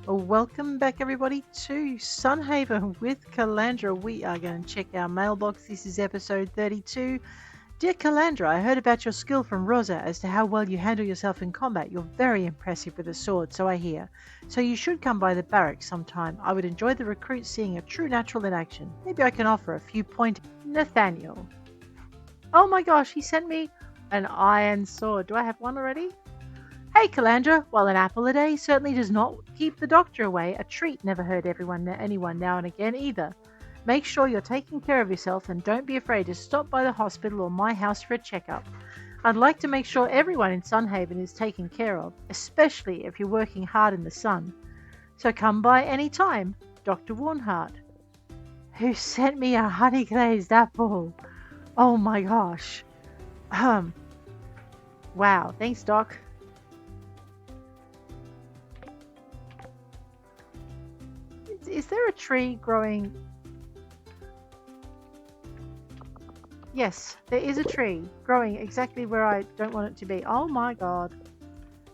Well, welcome back, everybody, to Sunhaven with Callandra. We are going to check our mailbox. This is episode 32. Dear Callandra, I heard about your skill from Rosa as to how well you handle yourself in combat. You're very impressive with a sword, so I hear. So you should come by the barracks sometime. I would enjoy the recruit seeing a true natural in action. Maybe I can offer a few pointers. Nathaniel. Oh my gosh, he sent me an iron sword. Do I have one already? Hey, Callandra, while an apple a day certainly does not keep the doctor away, a treat never hurt anyone now and again either. Make sure you're taking care of yourself and don't be afraid to stop by the hospital or my house for a checkup. I'd like to make sure everyone in Sunhaven is taken care of, especially if you're working hard in the sun. So come by any time, Dr. Wornhardt, who sent me a honeyglazed apple. Oh my gosh. Wow, thanks, Doc. Is there a tree growing? Yes, there is a tree growing exactly where I don't want it to be. Oh my god.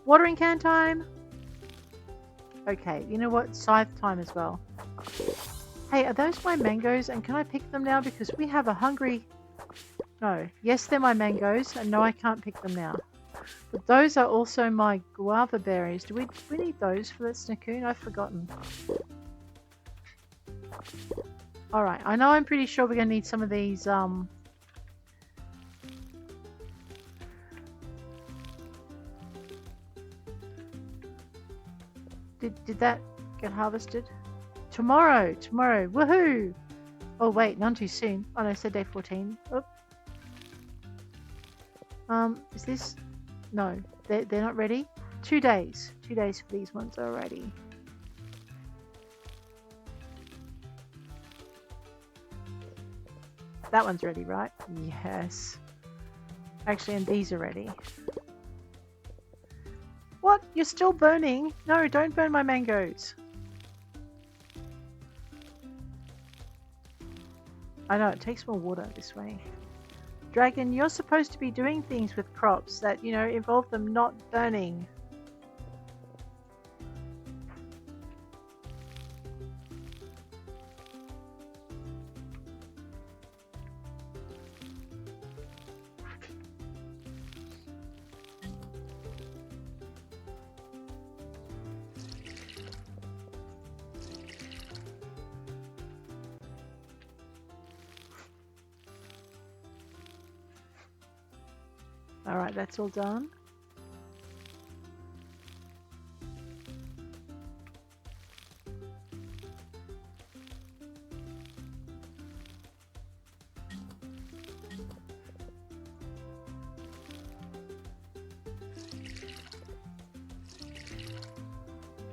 Watering can time? Okay, you know what? Scythe time as well. Hey, are those my mangoes? And can I pick them now? Because we have a hungry... No. Yes, they're my mangoes. And no, I can't pick them now. But those are also my guava berries. Do we need those for that snackoon? I've forgotten. Alright, I know I'm pretty sure we're going to need some of these, Did that get harvested? Tomorrow! Woohoo! Oh wait, none too soon. Oh no, I said day 14. Oop. Is this... No, they're not ready? 2 days. 2 days for these ones already. That one's ready, right? Yes. Actually, and these are ready. What? You're still burning? No, don't burn my mangoes. I know, it takes more water this way. Dragon, you're supposed to be doing things with crops that, you know, involve them not burning. Alright, that's all done.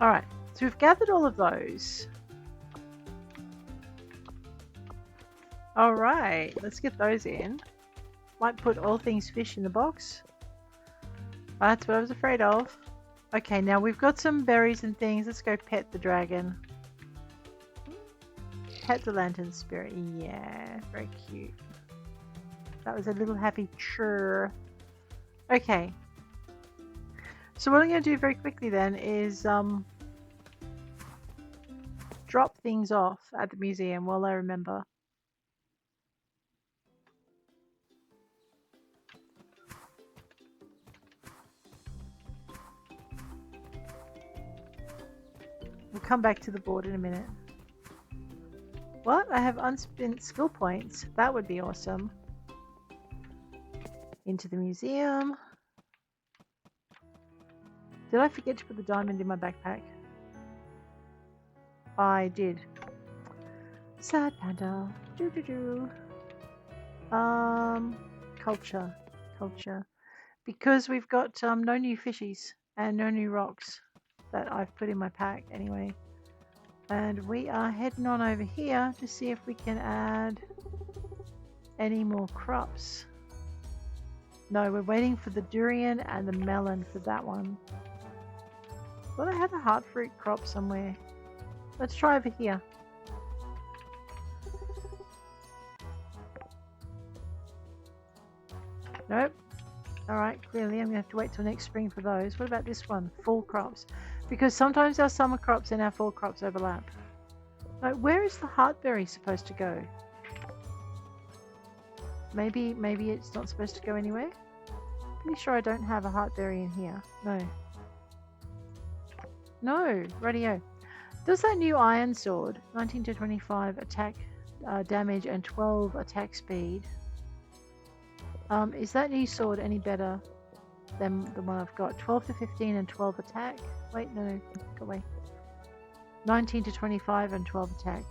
Alright, so we've gathered all of those. Alright, let's get those in. Might put all things fish in the box. That's what I was afraid of. Okay, now we've got some berries and things. Let's go pet the dragon. Pet the lantern spirit. Yeah, very cute. That was a little happy churr. Okay. So what I'm going to do very quickly then is drop things off at the museum while I remember. We'll come back to the board in a minute. What? I have unspent skill points. That would be awesome. Into the museum. Did I forget to put the diamond in my backpack? I did. Sad panda. Culture. Because we've got no new fishies and no new rocks that I've put in my pack anyway. And we are heading on over here to see if we can add any more crops. No, we're waiting for the durian and the melon for that one. Thought I had a heart fruit crop somewhere. Let's try over here. Nope. Alright, clearly I'm going to have to wait till next spring for those. What about this one? Fall crops. Because sometimes our summer crops and our fall crops overlap. Like, where is the heartberry supposed to go? Maybe it's not supposed to go anywhere? Pretty sure I don't have a heartberry in here. No, radio. Does that new iron sword, 19 to 25 attack damage and 12 attack speed, is that new sword any better than the one I've got? 12 to 15 and 12 attack? Wait, no, go away. 19 to 25 and 12 attack.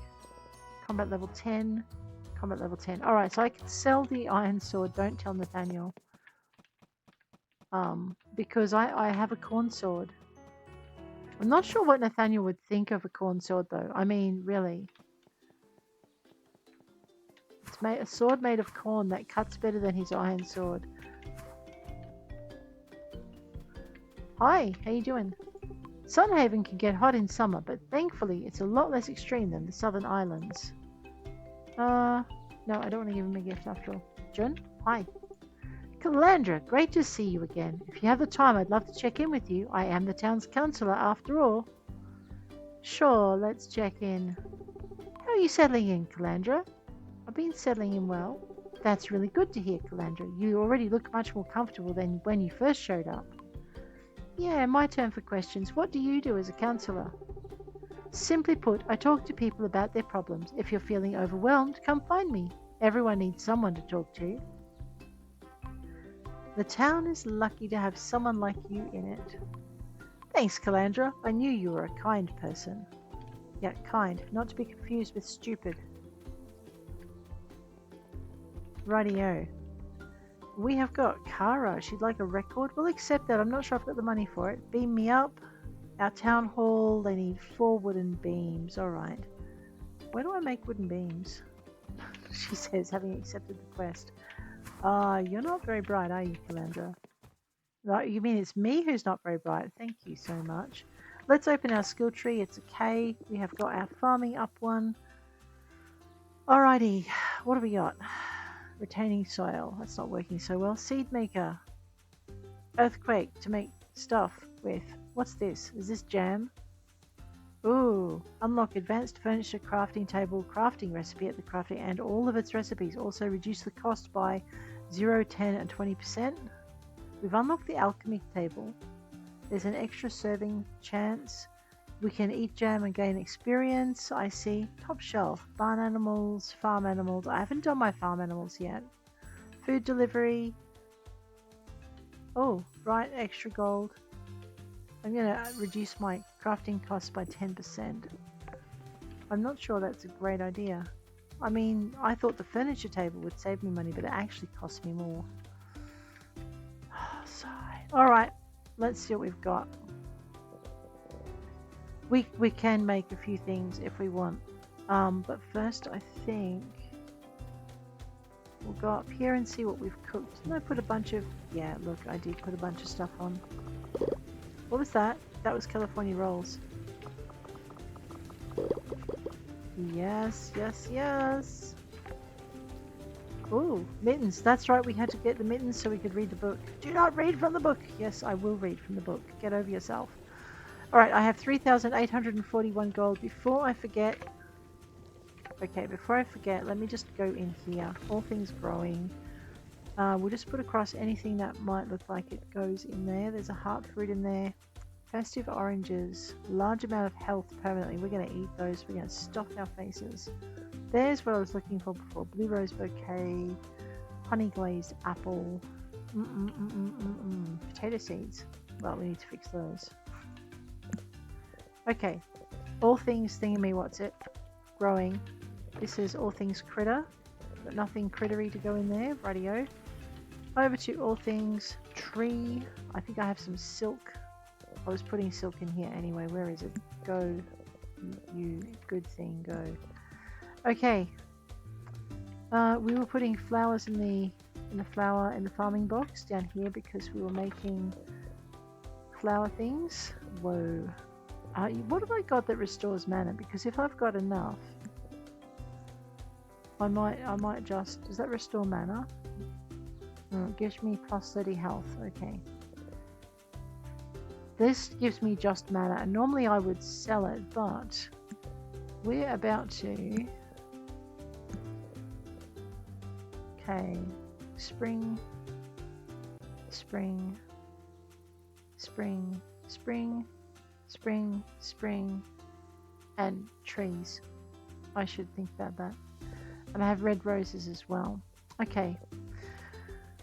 Combat level 10. Combat level 10. Alright, so I can sell the iron sword. Don't tell Nathaniel. Because I have a corn sword. I'm not sure what Nathaniel would think of a corn sword, though. I mean, really. It's a sword made of corn that cuts better than his iron sword. Hi, how you doing? Sunhaven can get hot in summer, but thankfully it's a lot less extreme than the southern islands. No, I don't want to give him a gift after all. Jun, hi. Callandra, great to see you again. If you have the time, I'd love to check in with you. I am the town's councillor after all. Sure, let's check in. How are you settling in, Callandra? I've been settling in well. That's really good to hear, Callandra. You already look much more comfortable than when you first showed up. Yeah, my turn for questions. What do you do as a counsellor? Simply put, I talk to people about their problems. If you're feeling overwhelmed, come find me. Everyone needs someone to talk to. The town is lucky to have someone like you in it. Thanks, Callandra. I knew you were a kind person. Yeah, kind, not to be confused with stupid. Rightio. We have got Kara. She'd like a record. We'll accept that. I'm not sure I've got the money for it. Beam me up. Our town hall, they need 4 wooden beams. Alright. Where do I make wooden beams? She says, having accepted the quest. You're not very bright, are you, Callandra? You mean it's me who's not very bright? Thank you so much. Let's open our skill tree. It's a K. We have got our farming up one. Alrighty. What do we got? Retaining soil. That's not working so well. Seed maker. Earthquake to make stuff with. What's this? Is this jam? Ooh. Unlock advanced furniture crafting table crafting recipe at the crafting and all of its recipes. Also reduce the cost by 0, 10 and 20%. We've unlocked the alchemy table. There's an extra serving chance. We can eat jam and gain experience. I see. Top shelf. Barn animals, farm animals. I haven't done my farm animals yet. Food delivery. Oh, right. Extra gold. I'm going to reduce my crafting costs by 10%. I'm not sure that's a great idea. I mean, I thought the furniture table would save me money, but it actually costs me more. Sigh. Alright, let's see what we've got. We can make a few things if we want. But first I think we'll go up here and see what we've cooked. Didn't I put a bunch of... Yeah, look, I did put a bunch of stuff on. What was that? That was California rolls. Yes, yes, yes. Ooh, mittens. That's right, we had to get the mittens so we could read the book. Do not read from the book. Yes, I will read from the book. Get over yourself. Alright, I have 3,841 gold. Before I forget... Okay, before I forget, let me just go in here. All things growing. We'll just put across anything that might look like it goes in there. There's a heart fruit in there. Festive oranges. Large amount of health permanently. We're going to eat those. We're going to stuff our faces. There's what I was looking for before. Blue rose bouquet. Honeyglazed apple. Potato seeds. Well, we need to fix those. Okay. All things thingy what's it? Growing. This is all things critter. But nothing crittery to go in there. Radio. Over to all things tree. I think I have some silk. I was putting silk in here anyway. Where is it? Go. You good thing. Go. Okay. We were putting flowers in the farming box down here because we were making flower things. Whoa. What have I got that restores mana? Because if I've got enough, I might just... Does that restore mana? It gives me plus 30 health. Okay. This gives me just mana, and normally I would sell it, but we're about to. Okay. Spring. Spring. Spring. Spring. Spring. Spring. And trees. I should think about that. And I have red roses as well. Okay.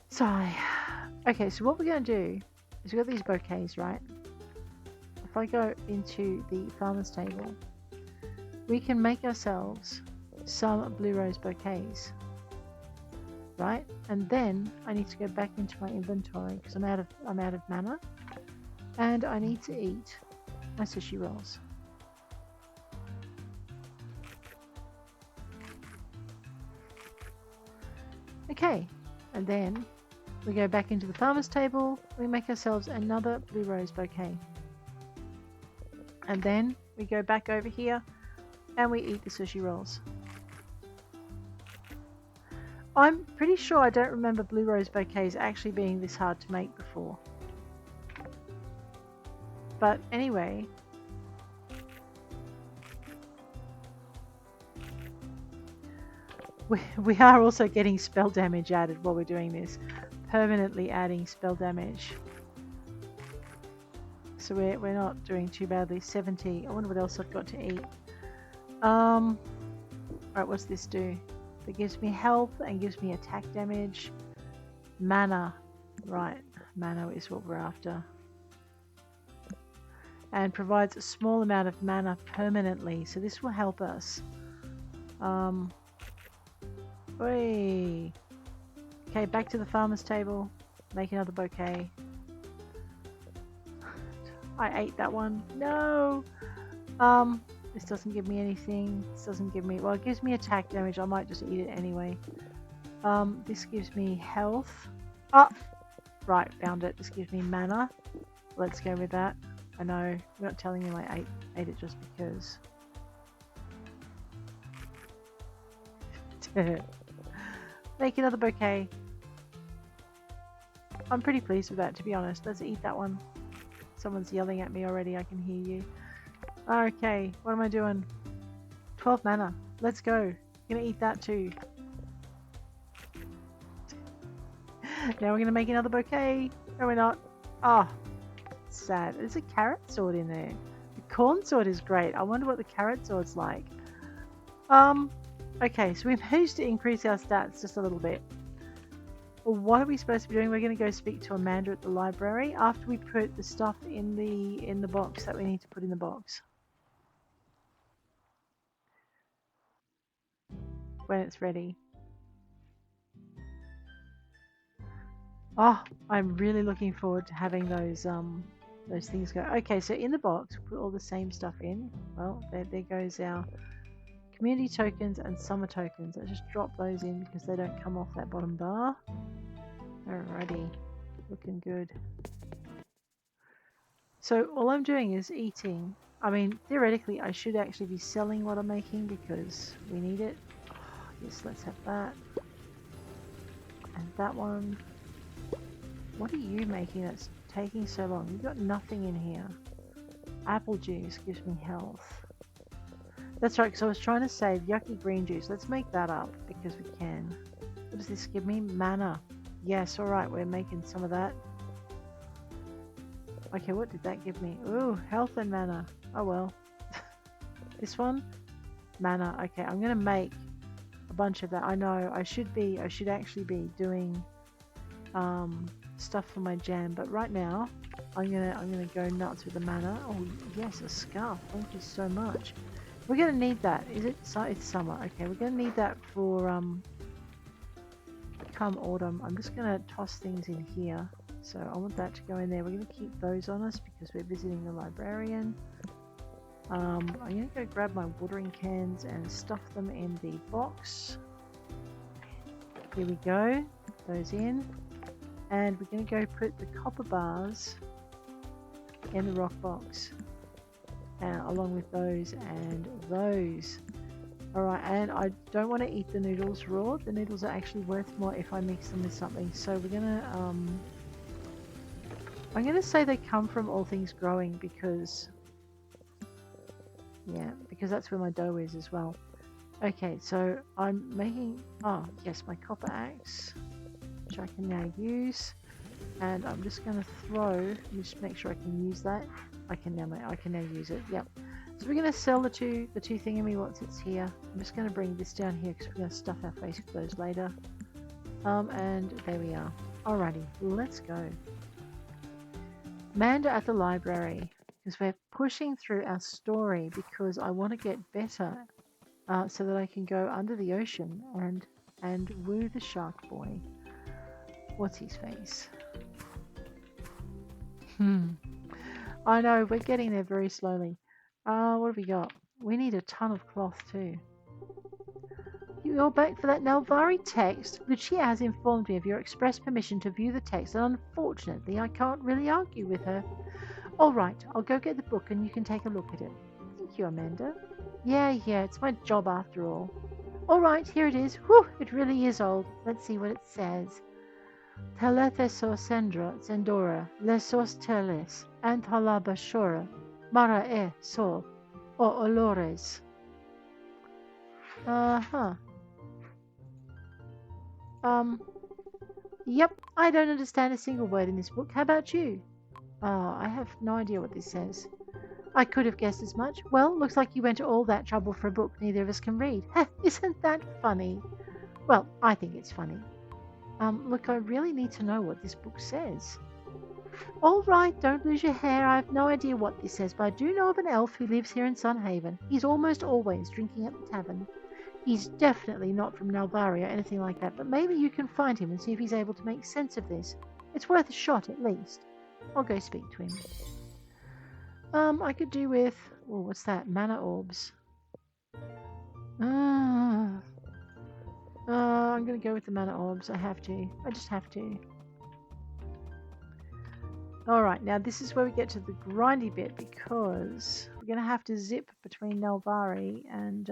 So what we're going to do is we've got these bouquets, right? If I go into the farmer's table, we can make ourselves some blue rose bouquets, right? And then I need to go back into my inventory because I'm out of mana, and I need to eat my sushi rolls. Okay, and then we go back into the farmer's table, we make ourselves another blue rose bouquet. And then we go back over here and we eat the sushi rolls. I'm pretty sure I don't remember blue rose bouquets actually being this hard to make before. But anyway, we are also getting spell damage added while we're doing this. Permanently adding spell damage. So we're not doing too badly. 70. I wonder what else I've got to eat. Alright, what's this do? It gives me health and gives me attack damage. Mana. Right, mana is what we're after. And provides a small amount of mana permanently. So this will help us. Okay, back to the farmer's table. Make another bouquet. I ate that one. No! This doesn't give me anything. This doesn't give me... Well, it gives me attack damage. I might just eat it anyway. This gives me health. Oh! Right, found it. This gives me mana. Let's go with that. I know. I'm not telling you I ate it just because. Make another bouquet. I'm pretty pleased with that, to be honest. Let's eat that one. Someone's yelling at me already. I can hear you. Okay, what am I doing? 12 mana. Let's go. Gonna eat that too. Now we're gonna make another bouquet. No, we're not. Oh, sad. There's a carrot sword in there. The corn sword is great. I wonder what the carrot sword's like. Okay, so we've managed to increase our stats just a little bit. Well, what are we supposed to be doing? We're going to go speak to Amanda at the library after we put the stuff in the box that we need to put in the box. When it's ready. Oh, I'm really looking forward to having those things go. Okay, so in the box, we'll put all the same stuff in. Well, there goes our community tokens and summer tokens. Let's just drop those in because they don't come off that bottom bar. Alrighty, looking good. So all I'm doing is eating. I mean, theoretically, I should actually be selling what I'm making because we need it. Oh, yes, let's have that. And that one. What are you making that's taking so long? You've got nothing in here. Apple juice gives me health. That's right, because I was trying to save yucky green juice. Let's make that up because we can. What does this give me? Mana. Yes, alright, we're making some of that. Okay, what did that give me? Ooh, health and mana. Oh well. This one? Mana. Okay, I'm going to make a bunch of that. I know, I should actually be doing stuff for my jam, but right now I'm gonna go nuts with the mana. Oh yes, a scarf. Thank you so much. We're gonna need that. Is it? It's summer. Okay, we're gonna need that for come autumn. I'm just gonna toss things in here. So I want that to go in there. We're gonna keep those on us because we're visiting the librarian. I'm gonna go grab my watering cans and stuff them in the box. Here we go. Those in. And we're going to go put the copper bars in the rock box along with those and those. Alright, and I don't want to eat the noodles raw. The noodles are actually worth more if I mix them with something. So we're gonna, I'm gonna say they come from All Things Growing because, yeah, because that's where my dough is as well. Okay, so I'm making, oh yes, my copper axe, which I can now use. And I'm just going to throw, just make sure I can use that. I can now use it. Yep. So we're going to sell the two thingamy once it's here. I'm just going to bring this down here because we're going to stuff our face with those later. And there we are. Alrighty, let's go. Manda at the library, because we're pushing through our story because I want to get better, so that I can go under the ocean and woo the shark boy. What's his face? I know, we're getting there very slowly. What have we got? We need a ton of cloth too. You're back for that Nalvari text? Lucia has informed me of your express permission to view the text, and unfortunately I can't really argue with her. Alright, I'll go get the book and you can take a look at it. Thank you, Amanda. Yeah, it's my job after all. Alright, here it is. Whew, it really is old. Let's see what it says. Teletheso Sendora, Lesos Teles, Anthalabashora, Mara e so, o Olores. Yep, I don't understand a single word in this book. How about you? I have no idea what this says. I could have guessed as much. Well, looks like you went to all that trouble for a book neither of us can read. Isn't that funny? Well, I think it's funny. Look, I really need to know what this book says. All right, don't lose your hair. I have no idea what this says, but I do know of an elf who lives here in Sunhaven. He's almost always drinking at the tavern. He's definitely not from Nalvari or anything like that, but maybe you can find him and see if he's able to make sense of this. It's worth a shot, at least. I'll go speak to him. I could do with... oh, what's that? Mana orbs. I'm going to go with the mana orbs. I have to. I just have to. Alright, now this is where we get to the grindy bit because we're going to have to zip between Nalvari and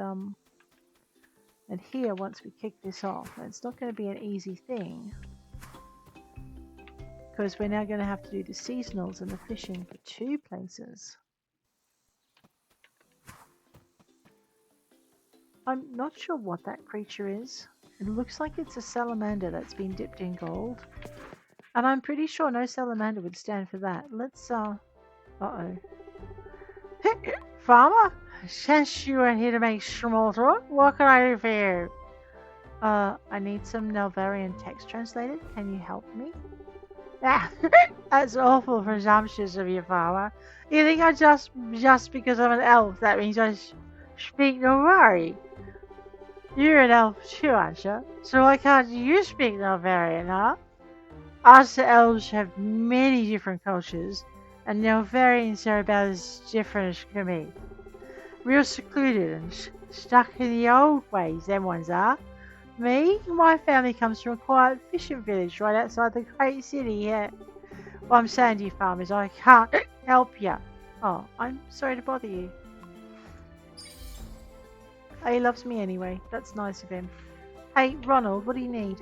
here once we kick this off. And it's not going to be an easy thing because we're now going to have to do the seasonals and the fishing for two places. I'm not sure what that creature is. It looks like it's a salamander that's been dipped in gold. And I'm pretty sure no salamander would stand for that. Let's, uh-oh. Farmer, since you are here to make small talk, what can I do for you? I need some Nalvarian text translated. Can you help me? That's awful presumptuous of you, Farmer. You think I just because I'm an elf, that means I speak Nalvari? You're an elf too, aren't you? So why can't you speak Nalvarian, huh? Us elves have many different cultures, and Nalvarians are about as different as can be. Real secluded and stuck in the old ways, them ones are. Me, my family comes from a quiet fishing village right outside the great city, yeah. What I'm saying to you, farmers, I can't help you. Oh, I'm sorry to bother you. He loves me anyway. That's nice of him. Hey, Ronald, what do you need?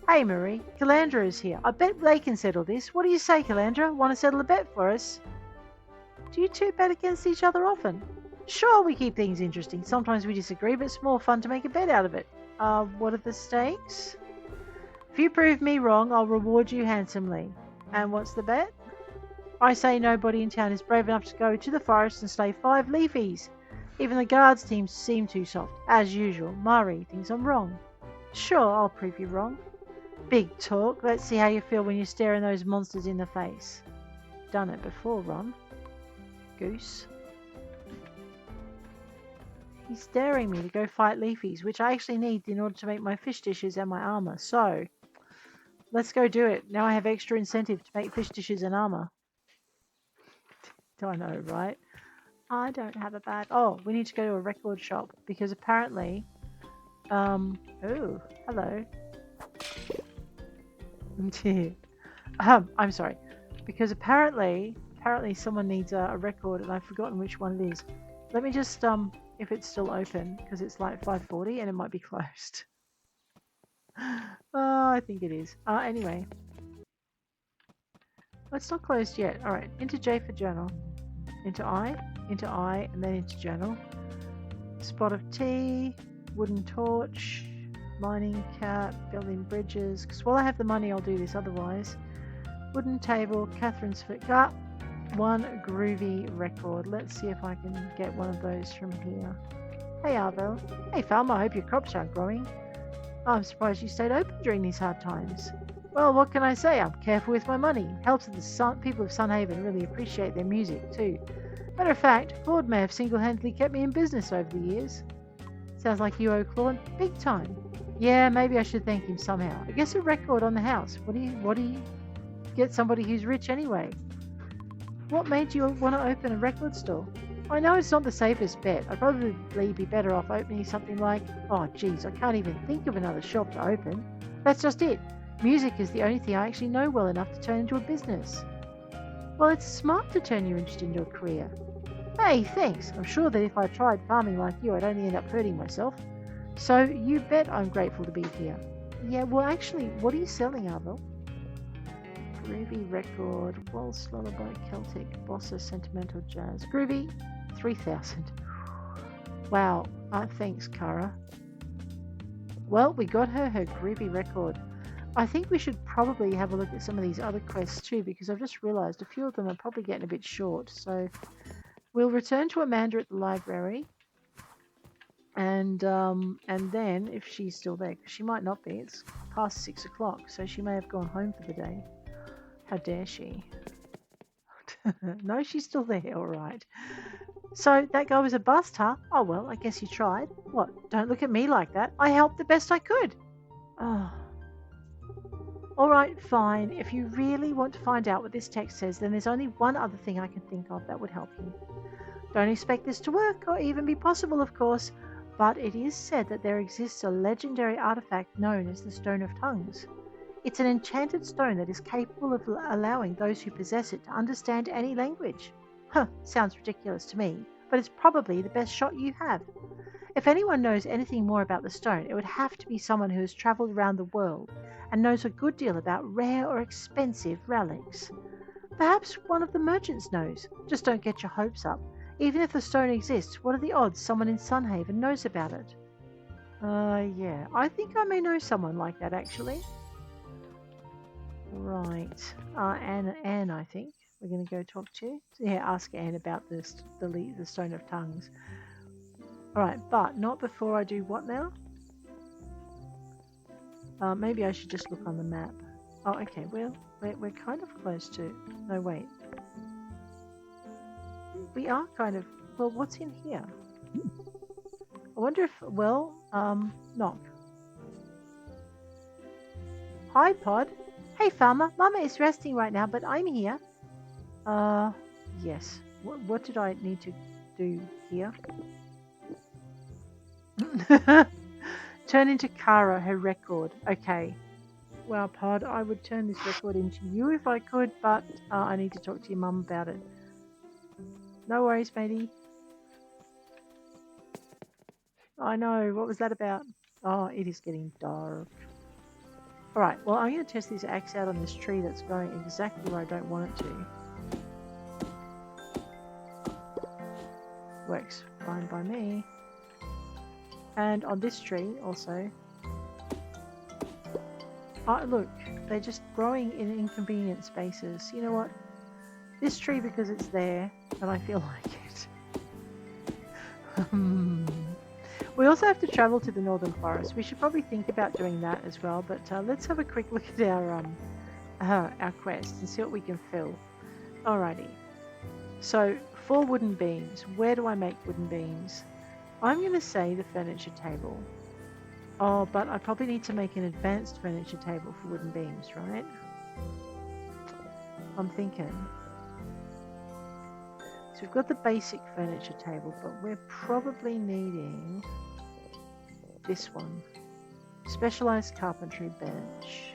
Hey, Marie. Callandra is here. I bet they can settle this. What do you say, Callandra? Want to settle a bet for us? Do you two bet against each other often? Sure, we keep things interesting. Sometimes we disagree, but it's more fun to make a bet out of it. What are the stakes? If you prove me wrong, I'll reward you handsomely. And what's the bet? I say nobody in town is brave enough to go to the forest and slay 5 leafies. Even the guards team seem too soft. As usual, Mari thinks I'm wrong. Sure, I'll prove you wrong. Big talk. Let's see how you feel when you're staring those monsters in the face. Done it before, Ron. Goose. He's daring me to go fight leafies, which I actually need in order to make my fish dishes and my armor. So, let's go do it. Now I have extra incentive to make fish dishes and armor. I know, right? I don't have a bad... oh, we need to go to a record shop because apparently... oh, hello. I'm sorry. Because apparently someone needs a record and I've forgotten which one it is. Let me just if it's still open, because it's like 5:40 and it might be closed. Oh, I think it is. Anyway. Oh, it's not closed yet. Alright, into J for journal. Into I, and then into journal. Spot of tea, wooden torch, mining cap, building bridges. Because while I have the money, I'll do this otherwise. Wooden table, Catherine's foot. One groovy record. Let's see if I can get one of those from here. Hey, Arvel. Hey, farmer. I hope your crops aren't growing. Oh, I'm surprised you stayed open during these hard times. Well, what can I say? I'm careful with my money. Helps that the people of Sunhaven really appreciate their music, too. Matter of fact, Claude may have single-handedly kept me in business over the years. Sounds like you owe Claude big time. Yeah, maybe I should thank him somehow. I guess a record on the house. What do you get somebody who's rich anyway? What made you want to open a record store? I know it's not the safest bet. I'd probably be better off opening something like, oh geez, I can't even think of another shop to open. That's just it. Music is the only thing I actually know well enough to turn into a business. Well, it's smart to turn your interest into a career. Hey, thanks. I'm sure that if I tried farming like you, I'd only end up hurting myself. So you bet I'm grateful to be here. Yeah, well actually, what are you selling, Arvel? Groovy record, Waltz, Lullaby, Celtic, Bossa, Sentimental Jazz. Groovy, 3,000. Wow, thanks, Kara. Well, we got her groovy record. I think we should probably have a look at some of these other quests too, because I've just realised a few of them are probably getting a bit short. So we'll return to Amanda at the library, and then if she's still there, because she might not be. It's past 6 o'clock, so she may have gone home for the day. How dare she? No, she's still there. All right. So that guy was a bust, huh? Oh well, I guess you tried. What? Don't look at me like that. I helped the best I could. Oh. All right, fine. If you really want to find out what this text says, then there's only one other thing I can think of that would help you. Don't expect this to work or even be possible, of course, but it is said that there exists a legendary artifact known as the Stone of Tongues. It's an enchanted stone that is capable of allowing those who possess it to understand any language. Sounds ridiculous to me, but it's probably the best shot you have. If anyone knows anything more about the stone, it would have to be someone who has travelled around the world and knows a good deal about rare or expensive relics. Perhaps one of the merchants knows. Just don't get your hopes up. Even if the stone exists, what are the odds someone in Sunhaven knows about it? Yeah, I think I may know someone like that actually. Right, Anne, I think we're going to go talk to. Yeah, ask Anne about the Stone of Tongues. All right, but not before I do what now? Maybe I should just look on the map. Oh, okay. Well, we're kind of close to. No, wait. We are kind of. Well, what's in here? I wonder if. Well, knock. Hi, Pod. Hey, farmer. Mama is resting right now, but I'm here. Yes. What did I need to do here? Turn into Kara, her record. Okay. Well, Pod, I would turn this record into you if I could, but I need to talk to your mum about it. No worries, matey. I know. What was that about? Oh, it is getting dark. Alright, well, I'm going to test this axe out on this tree that's growing exactly where I don't want it to. Works fine by me. And on this tree also. Oh, look, they're just growing in inconvenient spaces. You know what? This tree, because it's there, and I feel like it. We also have to travel to the Northern Forest. We should probably think about doing that as well, but let's have a quick look at our quest and see what we can fill. Alrighty. So, 4 wooden beams. Where do I make wooden beams? I'm going to say the furniture table. Oh, but I probably need to make an advanced furniture table for wooden beams, right? I'm thinking. So we've got the basic furniture table, but we're probably needing this one. Specialized carpentry bench.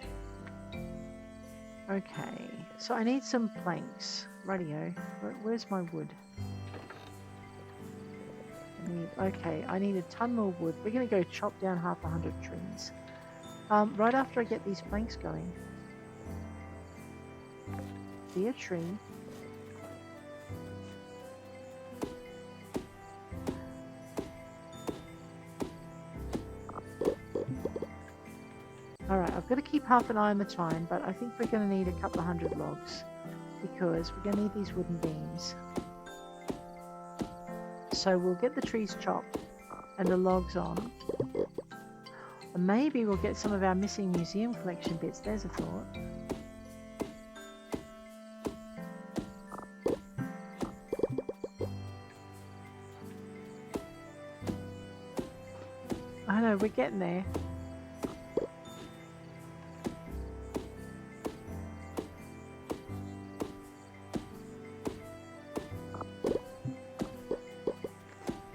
Okay, so I need some planks. Radio. Where's my wood? Okay, I need a ton more wood. We're going to go chop down 100 trees. Right after I get these planks going. Be a tree. Alright, I've got to keep half an eye on the time, but I think we're going to need a couple of 100 logs because we're going to need these wooden beams. So we'll get the trees chopped and the logs on. And maybe we'll get some of our missing museum collection bits. There's a thought. I know, we're getting there.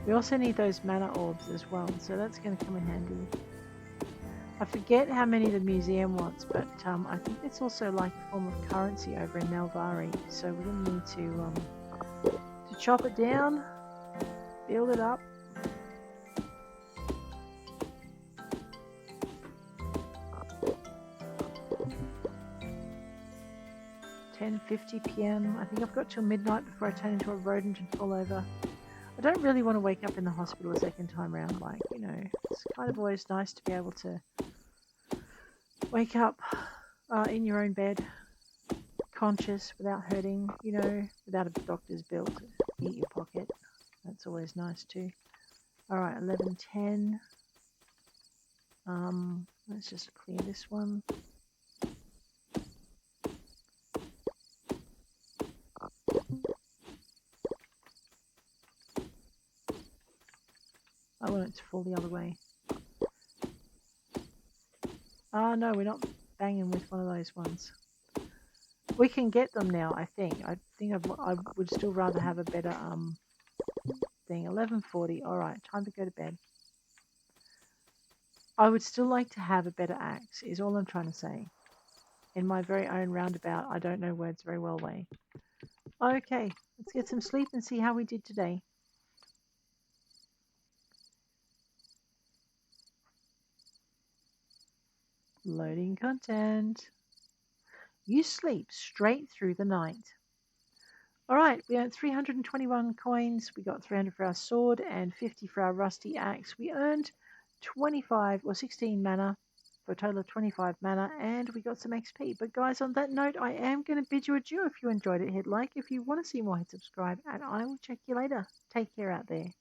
We also need those mana orbs as well, so that's going to come in handy. I forget how many the museum wants, but I think it's also like a form of currency over in Nelvari, so we're going to need to chop it down, build it up. $10:50 p.m. I think I've got till midnight before I turn into a rodent and fall over. I don't really want to wake up in the hospital a second time round, like, you know, it's kind of always nice to be able to wake up in your own bed, conscious, without hurting, you know, without a doctor's bill to eat your pocket. That's always nice too. Alright, 11:10. Let's just clear this one. I want it to fall the other way. Oh no, we're not banging with one of those ones. We can get them now, I think. I would still rather have a better thing. 11:40. Alright, time to go to bed. I would still like to have a better axe, is all I'm trying to say. In my very own roundabout, I don't know words very well way. Okay, let's get some sleep and see how we did today. Loading content. You sleep straight through the night. Alright, we earned 321 coins. We got 300 for our sword and 50 for our rusty axe. We earned 25 or 16 mana for a total of 25 mana, and we got some XP. But guys, on that note, I am going to bid you adieu. If you enjoyed it, hit like. If you want to see more, hit subscribe, and I will check you later. Take care out there.